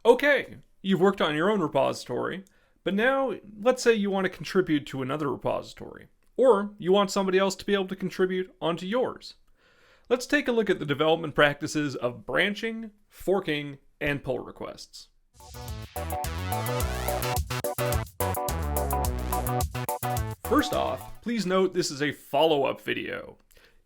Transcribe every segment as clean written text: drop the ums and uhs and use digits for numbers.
Okay, you've worked on your own repository, but now let's say you want to contribute to another repository, or you want somebody else to be able to contribute onto yours. Let's take a look at the development practices of branching, forking, and pull requests. First off, please note this is a follow-up video.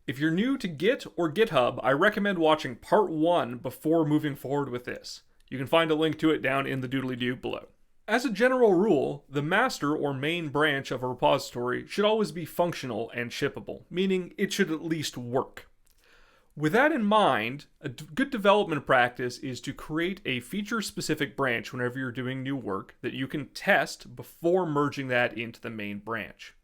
If you're new to Git or GitHub, I recommend watching part 1 before moving forward with this. You can find a link to it down in the doodly-doo below. As a general rule, the master or main branch of a repository should always be functional and shippable, meaning it should at least work. With that in mind, a good development practice is to create a feature-specific branch whenever you're doing new work that you can test before merging that into the main branch.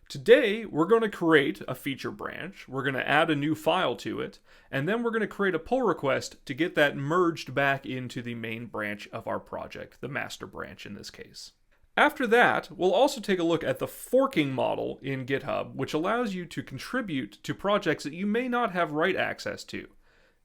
Today, we're going to create a feature branch, we're going to add a new file to it, and then we're going to create a pull request to get that merged back into the main branch of our project, the master branch in this case. After that, we'll also take a look at the forking model in GitHub, which allows you to contribute to projects that you may not have write access to.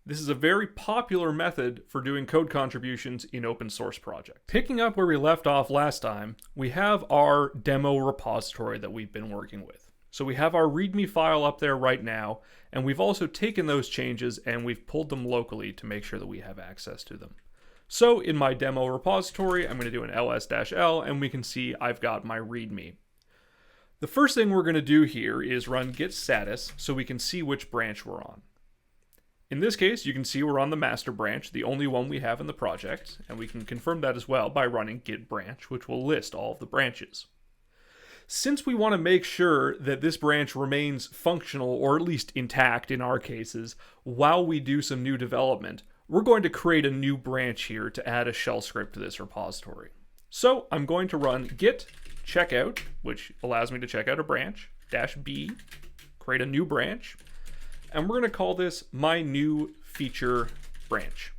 This is a very popular method for doing code contributions in open source projects. Picking up where we left off last time, we have our demo repository that we've been working with. So we have our README file up there right now, and we've also taken those changes and we've pulled them locally to make sure that we have access to them. So in my demo repository, I'm going to do an ls-l, and we can see I've got my README. The first thing we're going to do here is run git status so we can see which branch we're on. In this case, you can see we're on the master branch, the only one we have in the project, and we can confirm that as well by running git branch, which will list all of the branches. Since we want to make sure that this branch remains functional, or at least intact in our cases, while we do some new development, we're going to create a new branch here to add a shell script to this repository. So I'm going to run git checkout, which allows me to check out a branch, -b, create a new branch, and we're going to call this my new feature branch.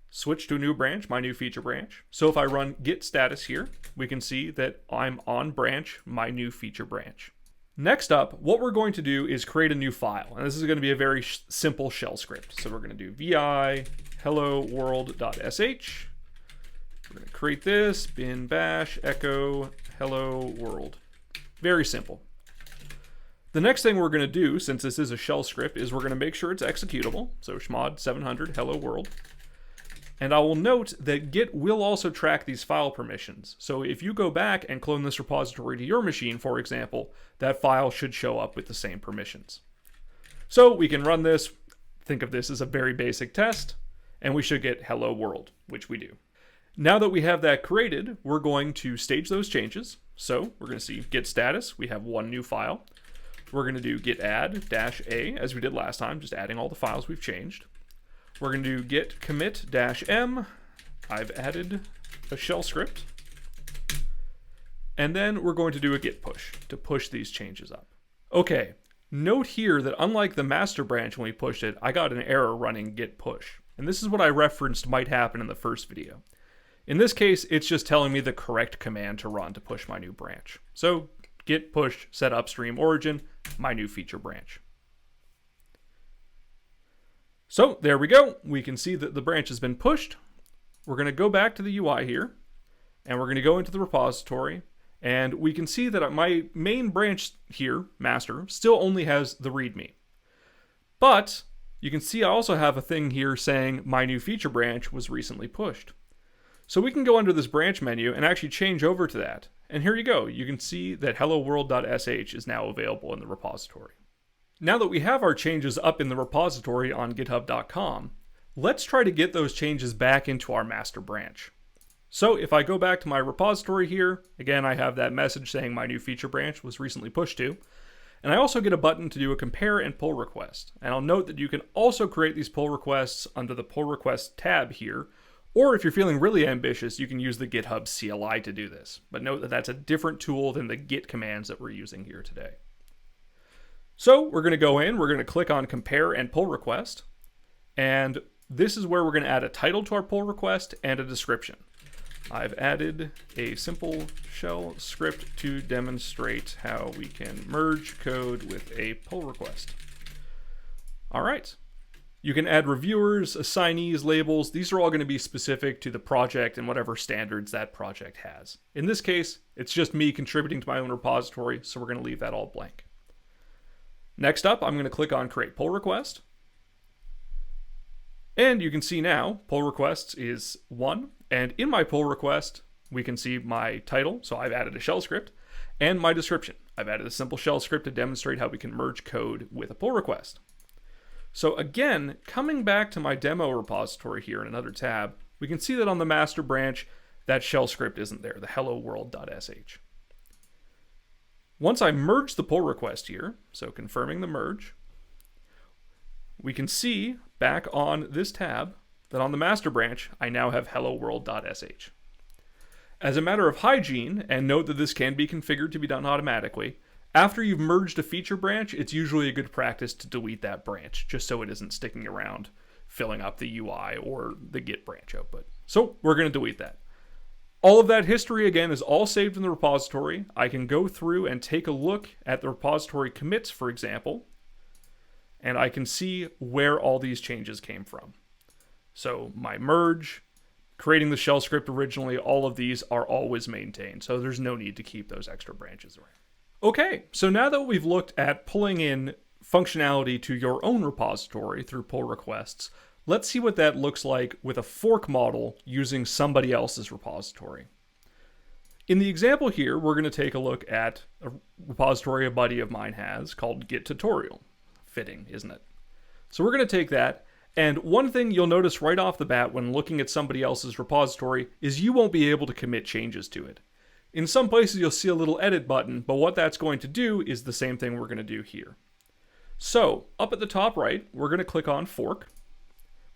Switch to a new branch, my new feature branch. So if I run git status here, we can see that I'm on branch, my new feature branch. Next up, what we're going to do is create a new file, and this is going to be a very simple shell script. So we're going to do vi hello world.sh. We're going to create this, bin bash echo hello world. Very simple. The next thing we're going to do, since this is a shell script, is we're going to make sure it's executable. So chmod 700 hello world. And I will note that Git will also track these file permissions. So if you go back and clone this repository to your machine, for example, that file should show up with the same permissions. So we can run this, think of this as a very basic test, and we should get hello world, which we do. Now that we have that created, we're going to stage those changes. So we're going to see git status, we have one new file. We're going to do git add -a, as we did last time, just adding all the files we've changed. We're going to do git commit -m. I've added a shell script. And then we're going to do a git push to push these changes up. Okay, note here that unlike the master branch when we pushed it, I got an error running git push. And this is what I referenced might happen in the first video. In this case, it's just telling me the correct command to run to push my new branch. So git push set upstream origin, my new feature branch. So there we go. We can see that the branch has been pushed. We're going to go back to the UI here, and we're going to go into the repository, and we can see that my main branch here, master, still only has the README. But you can see I also have a thing here saying my new feature branch was recently pushed. So we can go under this branch menu and actually change over to that. And here you go. You can see that hello world.sh is now available in the repository. Now that we have our changes up in the repository on github.com, let's try to get those changes back into our master branch. So if I go back to my repository here, again, I have that message saying my new feature branch was recently pushed to, and I also get a button to do a compare and pull request. And I'll note that you can also create these pull requests under the pull request tab here, or if you're feeling really ambitious, you can use the GitHub CLI to do this. But note that that's a different tool than the git commands that we're using here today. So we're going to go in, we're going to click on compare and pull request, and this is where we're going to add a title to our pull request and a description. I've added a simple shell script to demonstrate how we can merge code with a pull request. All right. You can add reviewers, assignees, labels. These are all going to be specific to the project and whatever standards that project has. In this case, it's just me contributing to my own repository, so we're going to leave that all blank. Next up, I'm going to click on Create Pull Request. And you can see now, pull requests is 1. And in my pull request, we can see my title, so I've added a shell script, and my description. I've added a simple shell script to demonstrate how we can merge code with a pull request. So again, coming back to my demo repository here in another tab, we can see that on the master branch, that shell script isn't there, the hello world.sh. Once I merge the pull request here, so confirming the merge, we can see back on this tab that on the master branch, I now have hello world.sh. As a matter of hygiene, and note that this can be configured to be done automatically, after you've merged a feature branch, it's usually a good practice to delete that branch, just so it isn't sticking around filling up the UI or the Git branch output. So we're going to delete that. All of that history, again, is all saved in the repository. I can go through and take a look at the repository commits, for example, and I can see where all these changes came from. So my merge, creating the shell script originally, all of these are always maintained, so there's no need to keep those extra branches around. Okay, so now that we've looked at pulling in functionality to your own repository through pull requests, let's see what that looks like with a fork model using somebody else's repository. In the example here, we're going to take a look at a repository a buddy of mine has called Git Tutorial. Fitting, isn't it? So we're going to take that, and one thing you'll notice right off the bat when looking at somebody else's repository is you won't be able to commit changes to it. In some places you'll see a little edit button, but what that's going to do is the same thing we're going to do here. So up at the top right, we're going to click on fork.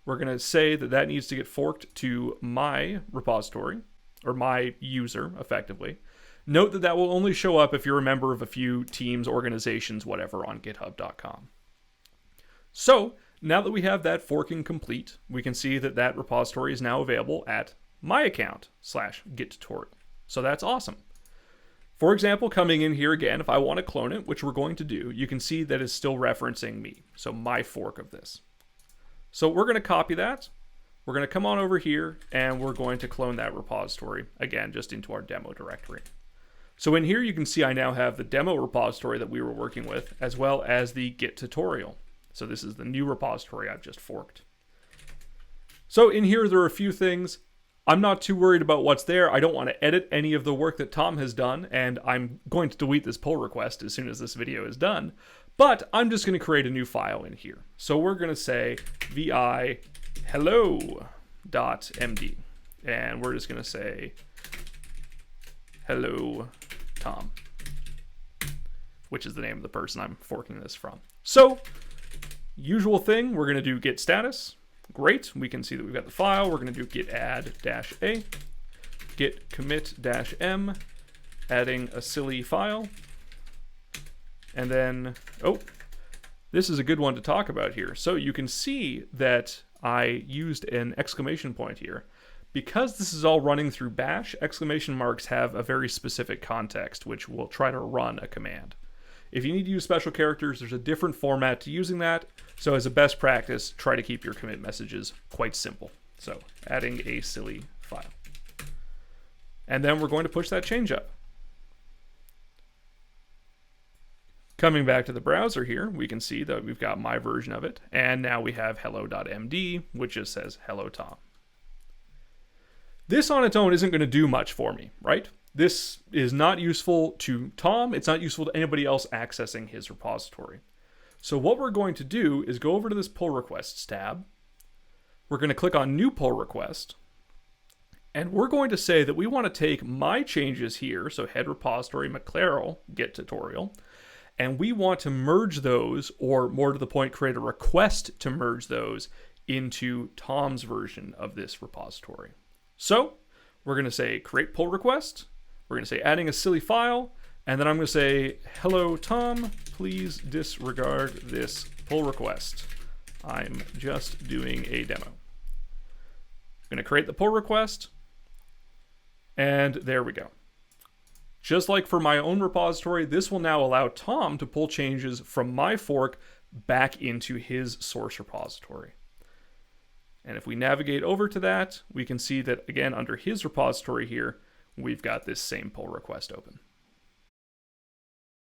We're going to say that that needs to get forked to my repository, or my user, effectively. Note that that will only show up if you're a member of a few teams, organizations, whatever, on github.com. So now that we have that forking complete, we can see that that repository is now available at my account /gittutorial. So that's awesome. For example, coming in here again, if I want to clone it, which we're going to do, you can see that it's still referencing me. So my fork of this. So we're going to copy that. We're going to come on over here and we're going to clone that repository, again, just into our demo directory. So in here, you can see I now have the demo repository that we were working with, as well as the Git tutorial. So this is the new repository I've just forked. So in here, there are a few things. I'm not too worried about what's there. I don't want to edit any of the work that Tom has done, and I'm going to delete this pull request as soon as this video is done. But I'm just going to create a new file in here. So we're going to say vi hello.md, and we're just going to say hello Tom, which is the name of the person I'm forking this from. So usual thing, we're going to do git status. Great, we can see that we've got the file. We're going to do git add -a, git commit -m, adding a silly file. And then, oh, this is a good one to talk about here. So you can see that I used an exclamation point here. Because this is all running through bash, exclamation marks have a very specific context, which will try to run a command. If you need to use special characters, there's a different format to using that. So as a best practice, try to keep your commit messages quite simple. So adding a silly file. And then we're going to push that change up. Coming back to the browser here, we can see that we've got my version of it. And now we have hello.md, which just says hello Tom. This on its own isn't going to do much for me, right? This is not useful to Tom. It's not useful to anybody else accessing his repository. So what we're going to do is go over to this pull requests tab. We're going to click on new pull request. And we're going to say that we want to take my changes here, so head repository MacLeod Git tutorial, and we want to merge those, or more to the point, create a request to merge those into Tom's version of this repository. So we're going to say create pull request. We're going to say adding a silly file. And then I'm going to say, hello, Tom, please disregard this pull request. I'm just doing a demo. I'm going to create the pull request. And there we go. Just like for my own repository, this will now allow Tom to pull changes from my fork back into his source repository. And if we navigate over to that, we can see that, again, under his repository here, we've got this same pull request open.